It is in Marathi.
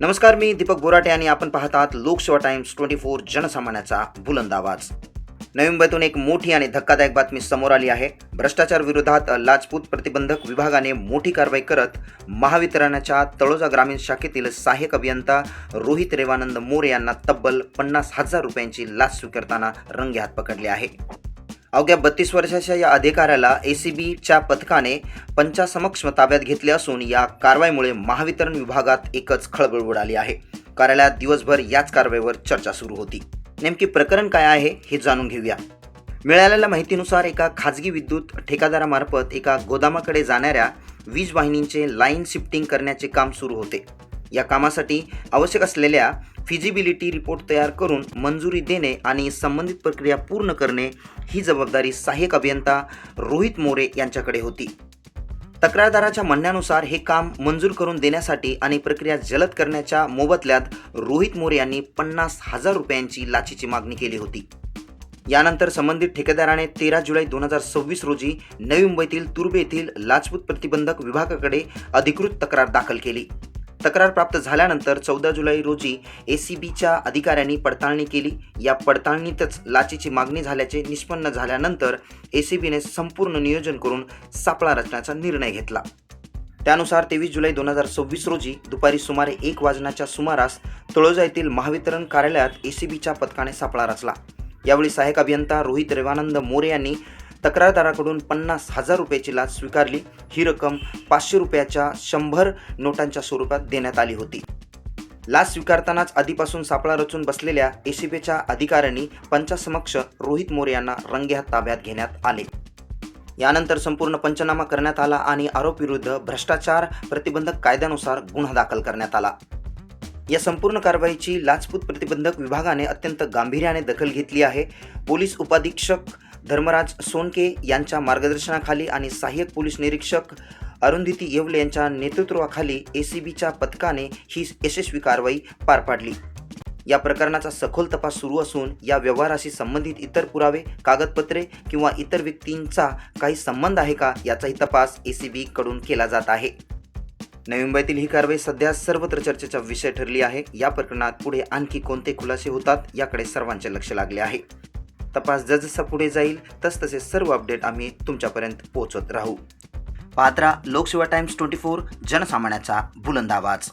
नमस्कार, मी दीपक बोराटे आणि आपण पाहत आहात लोकसेवा टाइम्स 24 जनसामान्याचा बुलंद आवाज. नवी मुंबईतून एक मोठी आणि धक्कादायक बातमी समोर आली आहे. भ्रष्टाचार विरोधात लाचलुचपत प्रतिबंधक विभागाने मोठी कारवाई करत महावितरणच्या तळोजा ग्रामीण शाखेतील सहाय्यक अभियंता रोहित रेवानंद मोरे यांना तब्बल 50,000 रुपयांची लाच स्वीकारताना रंगेहात पकडले आहे. अवघ्या 32 वर्षाच्या या अधिकाऱ्याला एसीबीच्या पथकाने पंचासमक्ष ताब्यात घेतले असून या कारवाईमुळे महावितरण विभागात एकच खळबळ उडाली आहे. कार्यालयात दिवसभर याच कारवाईवर चर्चा सुरू होती. नेमकी प्रकरण काय आहे हे जाणून घेऊया. मिळालेल्या माहितीनुसार एका खाजगी विद्युत ठेकेदारामार्फत एका गोदामाकडे जाणाऱ्या वीज वाहिनींचे लाईन शिफ्टिंग करण्याचे काम सुरू होते. या कामासाठी आवश्यक असलेल्या फिजिबिलिटी रिपोर्ट तयार करून मंजुरी देणे आणि संबंधित प्रक्रिया पूर्ण करणे ही जबाबदारी सहाय्यक अभियंता रोहित मोरे यांच्याकडे होती. तक्रारदाराच्या म्हणण्यानुसार हे काम मंजूर करून देण्यासाठी आणि प्रक्रिया जलद करण्याच्या मोबदल्यात रोहित मोरे यांनी 50,000 रुपयांची लाचेची मागणी केली होती. यानंतर संबंधित ठेकेदाराने 13 जुलै 2026 रोजी नवी मुंबईतील तुर्भे येथील लाचलुचपत प्रतिबंधक विभागाकडे अधिकृत तक्रार दाखल केली. तक्रार प्राप्त झाल्यानंतर 14 जुलै रोजी एसीबीच्या अधिकाऱ्यांनी पडताळणी केली. या पडताळणीतच लाचेची मागणी झाल्याचे निष्पन्न झाल्यानंतर एसीबीने संपूर्ण नियोजन करून सापळा रचण्याचा निर्णय घेतला. त्यानुसार 23 जुलै 2026 रोजी दुपारी सुमारे 1 वाजण्याच्या सुमारास तळोजा येथील महावितरण कार्यालयात एसीबीच्या पथकाने सापळा रचला. यावेळी सहाय्यक अभियंता रोहित रेवानंद मोरे यांनी तक्रारदाराकडून 50,000 रुपयाची लाच स्वीकारली. ही रक्कम 500 रुपयाच्या 100 नोटांच्या स्वरूपात देण्यात आली होती. लाच स्वीकारतानाच आधीपासून सापळा रचून बसलेल्या एसीबीच्या अधिकाऱ्यांनी पंचासमक्ष रोहित मोरे यांना रंगेहात ताब्यात घेण्यात आले. यानंतर संपूर्ण पंचनामा करण्यात आला आणि आरोपीविरुद्ध भ्रष्टाचार प्रतिबंधक कायद्यानुसार गुन्हा दाखल करण्यात आला. या संपूर्ण कारवाईची लाचलुचपत प्रतिबंधक विभागाने अत्यंत गांभीर्याने दखल घेतली आहे. पोलीस उपाधीक्षक धर्मराज सोनके यांच्या मार्गदर्शनाखाली आणि सहाय्यक पोलीस निरीक्षक अरुंधती येवले यांच्या नेतृत्वाखाली एसीबीच्या पथकाने ही यशस्वी कारवाई पार पाडली. या प्रकरणाचा सखोल तपास सुरू असून या व्यवहाराशी संबंधित इतर पुरावे, कागदपत्रे किंवा इतर व्यक्तींचा काही संबंध आहे का याचाही तपास एसीबी कडून केला जात आहे. नवी मुंबईतील ही कारवाई सध्या सर्वत्र चर्चेचा विषय ठरली आहे. या प्रकरणात पुढे आणखी कोणते खुलासे होतात याकडे सर्वांचे लक्ष लागले आहे. तपास जसजसा पुढे जाईल तसतसे सर्व अपडेट आम्ही तुमच्यापर्यंत पोहोचवत राहू. पाहत रहा लोकसेवा टाइम्स 24 जनसामान्याचा बुलंद आवाज.